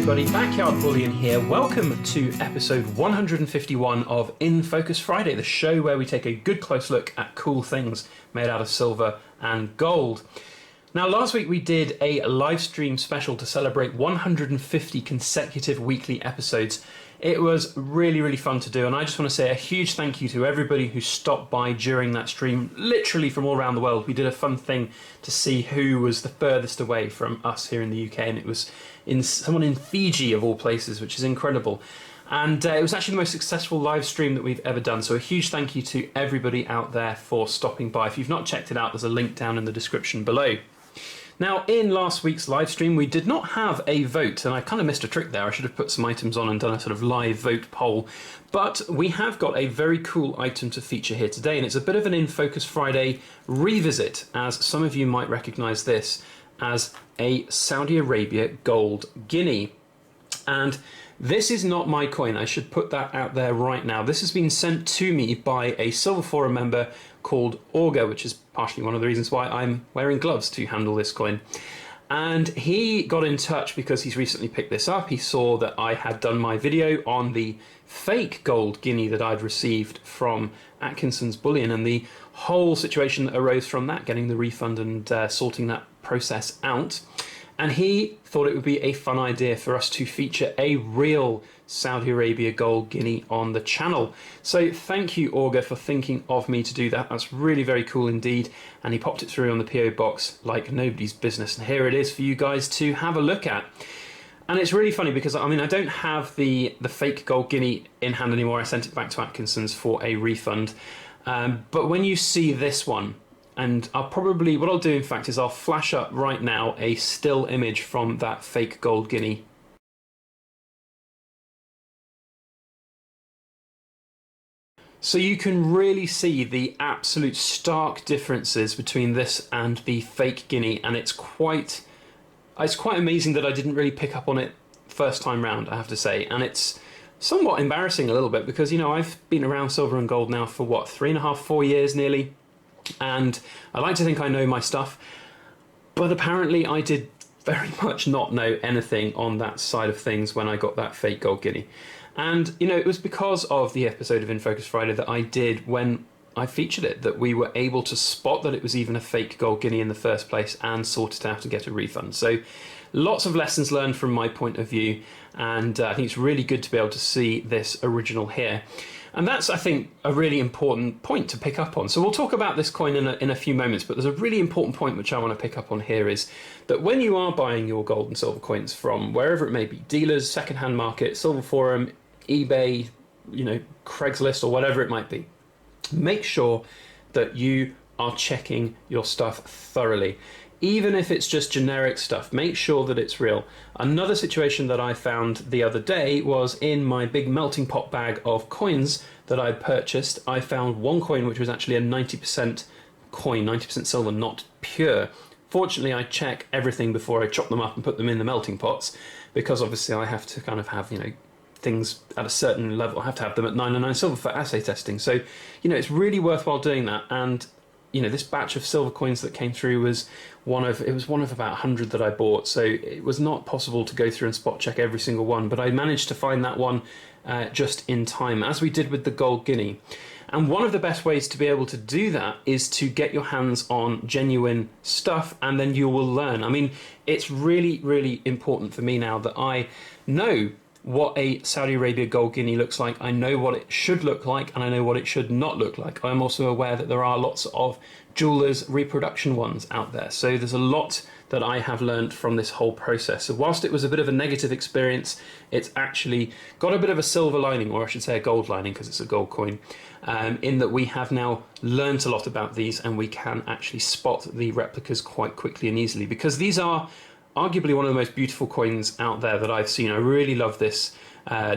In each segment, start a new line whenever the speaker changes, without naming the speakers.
everybody, Backyard Bullion here. Welcome to episode 151 of In Focus Friday, the show where we take a good close look at cool things made out of silver and gold. Now, last week we did a live stream special to celebrate 150 consecutive weekly episodes. It was really fun to do, and I just want to say a huge thank you to everybody who stopped by during that stream, literally from all around the world. We did a fun thing to see who was the furthest away from us here in the UK, and it was someone in Fiji, of all places, which is incredible. And it was actually the most successful live stream that we've ever done, so a huge thank you to everybody out there for stopping by. If you've not checked it out, there's a link down in the description below. Now, in last week's live stream, we did not have a vote, and I kind of missed a trick there. I should have put some items on and done a sort of live vote poll. But we have got a very cool item to feature here today, and it's a bit of an In Focus Friday revisit, as some of you might recognise this as a Saudi Arabia Gold Guinea. And this is not my coin. I should put that out there right now. This has been sent to me by a Silver Forum member called Auger, which is partially one of the reasons why I'm wearing gloves to handle this coin. And he got in touch because he's recently picked this up. He saw that I had done my video on the fake gold guinea that I'd received from Atkinson's Bullion and the whole situation that arose from that, getting the refund and sorting that process out. And he thought it would be a fun idea for us to feature a real Saudi Arabia Gold Guinea on the channel. So thank you, Auger, for thinking of me to do that. That's really very cool indeed. And he popped it through on the PO box like nobody's business. And here it is for you guys to have a look at. And it's really funny because, I mean, I don't have the fake Gold Guinea in hand anymore. I sent it back to Atkinson's for a refund. But when you see this one, and what I'll do in fact is I'll flash up right now a still image from that fake gold guinea. So you can really see the absolute stark differences between this and the fake guinea, and it's quite amazing that I didn't really pick up on it first time round, I have to say. And it's somewhat embarrassing a little bit because, you know, I've been around silver and gold now for what, 3.5, 4 years nearly. And I like to think I know my stuff, but apparently I did very much not know anything on that side of things when I got that fake gold guinea. And, you know, it was because of the episode of In Focus Friday that I did when I featured it, that we were able to spot that it was even a fake gold guinea in the first place and sort it out to get a refund. So lots of lessons learned from my point of view, and I think it's really good to be able to see this original here. And that's, I think, a really important point to pick up on. So we'll talk about this coin in a few moments, but there's a really important point which I want to pick up on here is that when you are buying your gold and silver coins from wherever it may be, dealers, secondhand market, Silver Forum, eBay, you know, Craigslist or whatever it might be, make sure that you are checking your stuff thoroughly. Even if it's just generic stuff, make sure that it's real. Another situation that I found the other day was in my big melting pot bag of coins that I purchased. I found one coin which was actually a 90% coin, 90% silver, not pure. Fortunately, I check everything before I chop them up and put them in the melting pots, because obviously I have to kind of have, you know, things at a certain level. I have to have them at 999 silver for assay testing. So, you know, it's really worthwhile doing that. And you know, this batch of silver coins that came through was one of about 100 that I bought, so it was not possible to go through and spot check every single one, but I managed to find that one just in time, as we did with the gold guinea. And one of the best ways to be able to do that is to get your hands on genuine stuff, and then you will learn. I mean, it's really important for me now that I know what a Saudi Arabia Gold Guinea looks like. I know what it should look like, and I know what it should not look like. I'm also aware that there are lots of jewelers' reproduction ones out there. So there's a lot that I have learned from this whole process. So whilst it was a bit of a negative experience, it's actually got a bit of a silver lining, or I should say a gold lining, because it's a gold coin, in that we have now learnt a lot about these, and we can actually spot the replicas quite quickly and easily, because these are arguably one of the most beautiful coins out there that I've seen. I really love this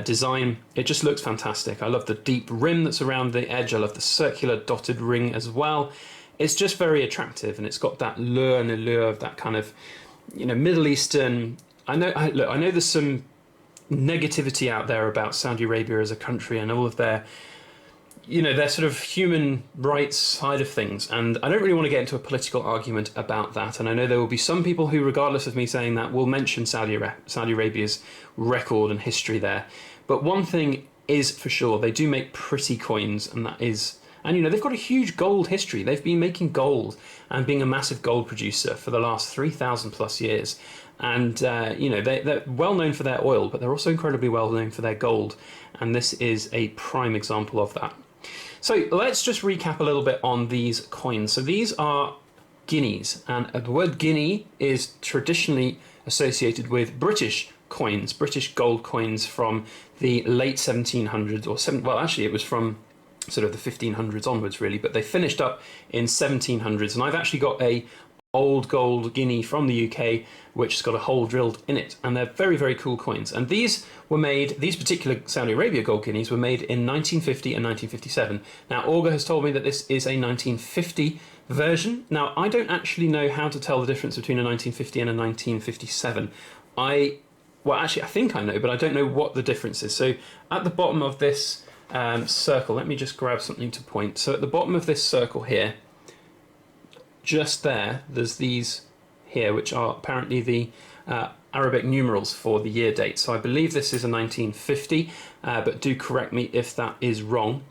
design. It just looks fantastic. I love the deep rim that's around the edge. I love the circular dotted ring as well. It's just very attractive, and it's got that lure and allure of that kind of, you know, Middle Eastern. I know there's some negativity out there about Saudi Arabia as a country and all of their you know, their sort of human rights side of things. And I don't really want to get into a political argument about that. And I know there will be some people who, regardless of me saying that, will mention Saudi Arabia's record and history there. But one thing is for sure, they do make pretty coins, and that is... And, you know, they've got a huge gold history. They've been making gold and being a massive gold producer for the last 3,000 plus years. And, you know, they're well known for their oil, but they're also incredibly well known for their gold. And this is a prime example of that. So let's just recap a little bit on these coins. So these are guineas, and the word guinea is traditionally associated with British coins, British gold coins from the late 1700s, well, actually it was from sort of the 1500s onwards really, but they finished up in 1700s. And I've actually got a old gold guinea from the UK which has got a hole drilled in it, and they're very, very cool coins. And these particular Saudi Arabia gold guineas were made in 1950 and 1957. Now Orga has told me that this is a 1950 version. Now I don't actually know how to tell the difference between a 1950 and a 1957. Well, actually I think I know, but I don't know what the difference is. So at the bottom of this circle, let me just grab something to point. So at the bottom of this circle here, just there's these here, which are apparently the Arabic numerals for the year date. So I believe this is a 1950, but do correct me if that is wrong.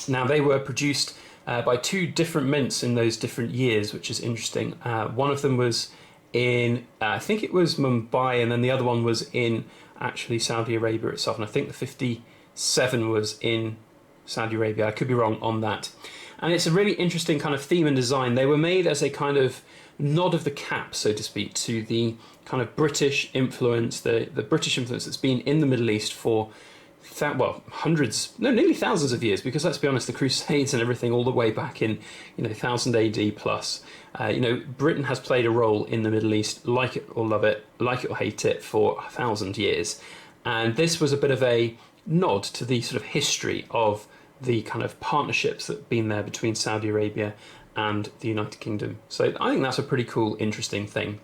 Now they were produced by two different mints in those different years, which is interesting. One of them was in, I think it was Mumbai, and then the other one was in actually Saudi Arabia itself. And I think the 57 was in Saudi Arabia. I could be wrong on that. And it's a really interesting kind of theme and design. They were made as a kind of nod of the cap, so to speak, to the kind of British influence, the British influence that's been in the Middle East for, nearly thousands of years, because let's be honest, the Crusades and everything all the way back in, 1000 AD plus. Britain has played a role in the Middle East, like it or love it, like it or hate it, for 1,000 years. And this was a bit of a nod to the sort of history of the kind of partnerships that have been there between Saudi Arabia and the United Kingdom. So I think that's a pretty cool, interesting thing.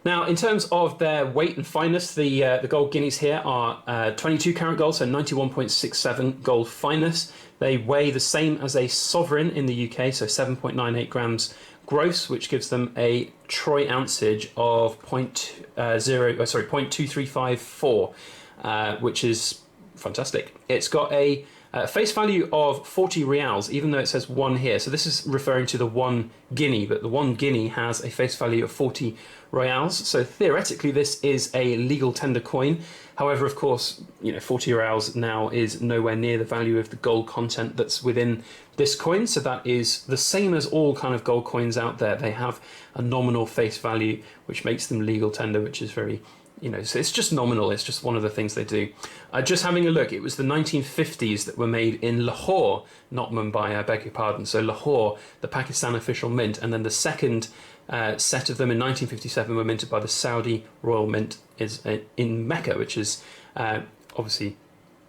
Now, in terms of their weight and fineness, the gold guineas here are 22 karat gold, so 91.67 gold fineness. They weigh the same as a sovereign in the UK, so 7.98 grams gross, which gives them a troy ounceage of 0.2354, which is fantastic. It's got a face value of 40 reals, even though it says one here. So this is referring to the one guinea, but the one guinea has a face value of 40 reals. So theoretically, this is a legal tender coin. However, of course, 40 reals now is nowhere near the value of the gold content that's within this coin. So that is the same as all kind of gold coins out there. They have a nominal face value, which makes them legal tender, which is very... so it's just nominal. It's just one of the things they do. Just having a look, it was the 1950s that were made in Lahore, not Mumbai, I beg your pardon. So Lahore, the Pakistan official mint, and then the second set of them in 1957 were minted by the Saudi Royal Mint is in Mecca, which is obviously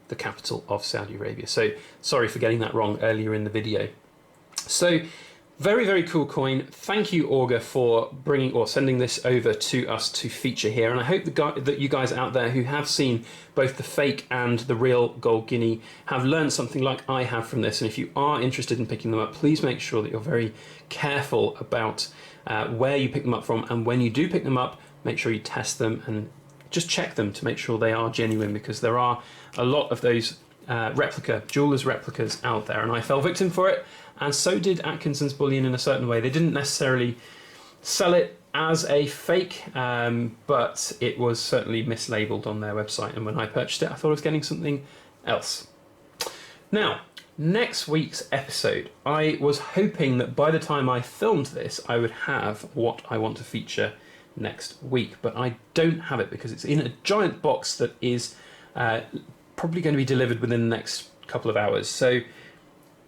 the capital of Saudi Arabia. So sorry for getting that wrong earlier in the video. So very, very cool coin. Thank you, Orga, for bringing or sending this over to us to feature here. And I hope that you guys out there who have seen both the fake and the real gold guinea have learned something like I have from this. And if you are interested in picking them up, please make sure that you're very careful about where you pick them up from. And when you do pick them up, make sure you test them and just check them to make sure they are genuine, because there are a lot of those jewelers' replicas out there, and I fell victim for it, and so did Atkinson's Bullion in a certain way. They didn't necessarily sell it as a fake, but it was certainly mislabeled on their website, and when I purchased it I thought I was getting something else. Now, next week's episode, I was hoping that by the time I filmed this I would have what I want to feature next week, but I don't have it because it's in a giant box that is probably going to be delivered within the next couple of hours. So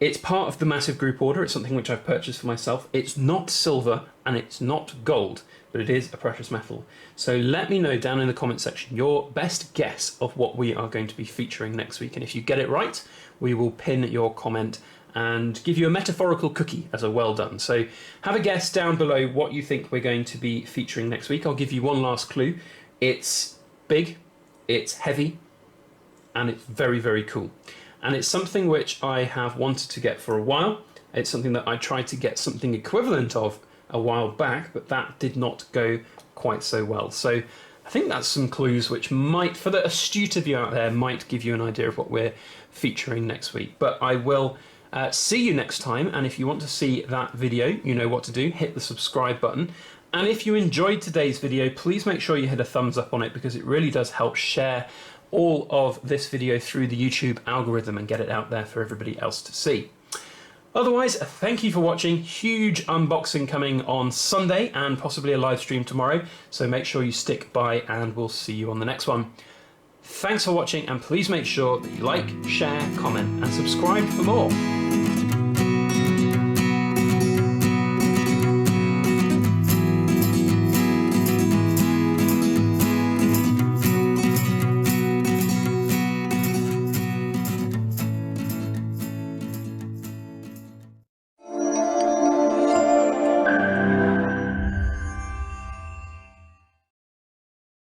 it's part of the massive group order. It's something which I've purchased for myself. It's not silver and it's not gold, but it is a precious metal. So let me know down in the comment section your best guess of what we are going to be featuring next week, and if you get it right, we will pin your comment and give you a metaphorical cookie as a well done. So have a guess down below what you think we're going to be featuring next week. I'll give you one last clue. It's big, it's heavy, and it's very, very cool. and it's something which I have wanted to get for a while. It's something that I tried to get something equivalent of a while back, but that did not go quite so well. So I think that's some clues which might, for the astute of you out there, might give you an idea of what we're featuring next week. But I will see you next time, and if you want to see that video, you know what to do. Hit the subscribe button. And if you enjoyed today's video, please make sure you hit a thumbs up on it, because it really does help share all of this video through the YouTube algorithm and get it out there for everybody else to see. Otherwise, thank you for watching. Huge unboxing coming on Sunday and possibly a live stream tomorrow, so make sure you stick by and we'll see you on the next one. Thanks for watching, and please make sure that you like, share, comment and subscribe for more.